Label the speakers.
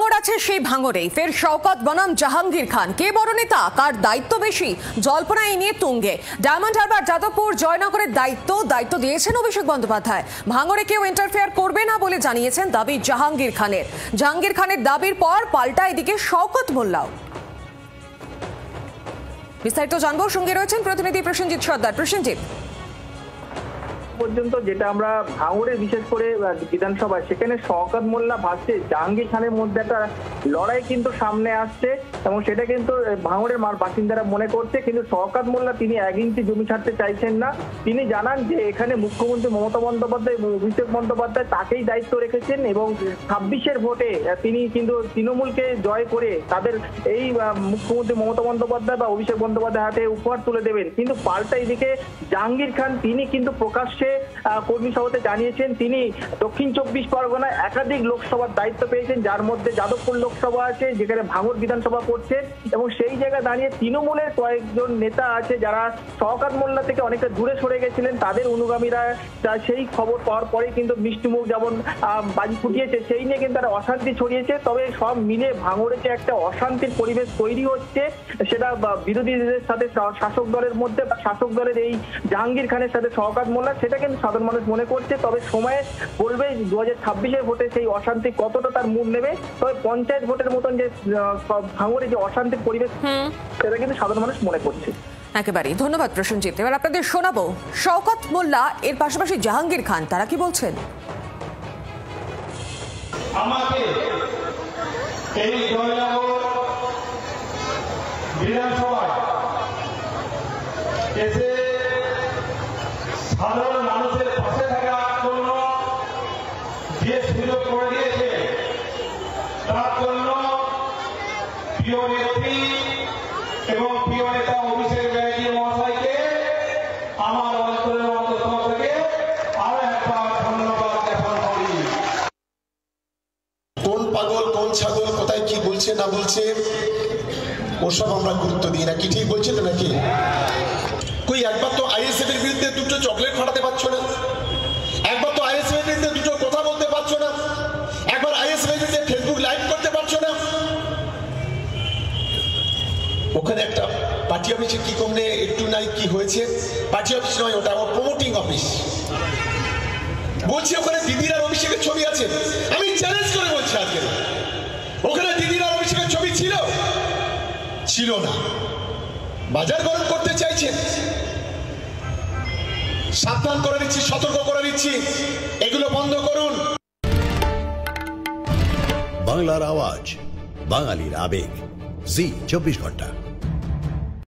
Speaker 1: ভাঙড় আছে সেই ভাঙড়েই ফের শওকত বনাম জাহাঙ্গীর খান। কে বড় নেতা, কার দায়িত্ব বেশি, জল্পনা এই নিয়ে তুঙ্গে। ডায়মন্ড হারবার, যাদবপুর, জয়নগরের দায়িত্ব দিয়েছেন অভিষেক বন্দ্যোপাধ্যায়। ভাঙড়ে কেউ ইন্টারফেয়ার করবে না বলে জানিয়েছেন, দাবি জাহাঙ্গীর খানের। জাহাঙ্গীর খানের দাবির পর পাল্টা এদিকে শওকত মোল্লাও। বিস্তারিত জানবো, সঙ্গে রয়েছেন প্রতিনিধি প্রসেনজিৎ সর্দার। প্রসেনজিৎ,
Speaker 2: পর্যন্ত যেটা আমরা ভাঙড়ে বিশেষ করে বিধানসভায় সেখানে শওকত মোল্লা ভাসছে জাহাঙ্গীর খানের মধ্যে একটা লড়াই কিন্তু সামনে আসছে এবং সেটা কিন্তু ভাঙড়ের বাসিন্দারা মনে করছে। কিন্তু শওকত মোল্লা তিনি 1 ইঞ্চি জমি ছাড়তে চাইছেন না। তিনি জানান যে এখানে মুখ্যমন্ত্রী মমতা বন্দ্যোপাধ্যায় এবং অভিষেক বন্দ্যোপাধ্যায় তাকেই দায়িত্ব রেখেছেন এবং 26-এর ভোটে তিনি কিন্তু তৃণমূলকে জয় করে তাদের এই মুখ্যমন্ত্রী মমতা বন্দ্যোপাধ্যায় বা অভিষেক বন্দ্যোপাধ্যায় হাতে উপহার তুলে দেবেন। কিন্তু পাল্টা এদিকে জাহাঙ্গীর খান তিনি কিন্তু প্রকাশ্যে কর্মী সভাতে জানিয়েছেন তিনি দক্ষিণ 24 পরগনায় একাধিক লোকসভার দায়িত্ব পেয়েছেন, যার মধ্যে যাদবপুর লোকসভা আছে, যেখানে ভাঙড় বিধানসভা পড়ছে এবং সেই জায়গায় দাঁড়িয়ে তৃণমূলের কয়েকজন নেতা আছে যারা শওকত মোল্লা থেকে অনেকটা দূরে সরে গেছিলেন, তাদের অনুগামীরা সেই খবর পাওয়ার পরে কিন্তু মিষ্টিমুখ যেমন বাজি ফুটিয়েছে, সেই নিয়ে কিন্তু একটা অশান্তি ছড়িয়েছে। তবে সব মিলে ভাঙড়ে যে একটা অশান্তির পরিবেশ তৈরি হচ্ছে সেটা বিরোধীদের সাথে শাসক দলের মধ্যে বা শাসক দলের এই জাহাঙ্গীর খানের সাথে শওকত মোল্লা, সেটা কিন্তু সাধারণ মানুষ মনে করছে। তবে সময়ে বলবে 2026-এর ভোটে সেই অশান্তি কতটা তার মুখ নেবে। তবে পঞ্চায়েত ভোটের মতন যে ভাঙড়ে যে অশান্তির পরিবেশ সেটা কিন্তু সাধারণ মানুষ মনে করছে।
Speaker 1: একেবারেই ধন্যবাদ প্রসেনজিৎ। এবার আপনাদের শোনাবো শওকত মোল্লা এর পাশাপাশি জাহাঙ্গীর খান তারা কি বলছেন।
Speaker 3: আমাকে এই জয়নগর বিধানসভায় এসে সাধারণ মানুষের পাশে থাকার জন্য যে সুযোগ করে দিয়েছে তার জন্য প্রিয় নেত্রী এবং প্রিয় নেতা অভিষেক ব্যানার্জি মহাশয়কে আমার অন্তরের অন্তঃস্থল থেকে আরো একবার ধন্যবাদ জ্ঞাপন করি।
Speaker 4: কোন পাগল কোন ছাগল কোথায় কি বলছে না বলছে ওসব আমরা গুরুত্ব দিই না। কি ঠিক বলছে তো নাকি? কই একবার তো আইএসএফ এর বিরুদ্ধে দুটো চকলেট ফাটাতে পারছো না, একবার তো আইএসএফ এর বিরুদ্ধে দুটো কথা বলতে পারছো না, একবার আইএসএফ এর বিরুদ্ধে ফেসবুক লাইভ করতে পারছো না। ওখানে একটা পার্টি অফিসে কি কমনে একটু নাই কি হয়েছে, পার্টি অফিস নয় ওটা আমার প্রমোটিং অফিস। বলছি ওখানে দিদির আর অভিষেকের ছবি আছে, আমি চ্যালেঞ্জ করে বলছি আজকে ওখানে দিদির আর অভিষেকের ছবি ছিল না। বাজার গরম করতে চাইছেন, সাবধান করে দিচ্ছি, সতর্ক করে দিচ্ছি, এগুলো বন্ধ করুন।
Speaker 5: বাংলার আওয়াজ, বাঙালির আবেগ, জি 24 ঘন্টা।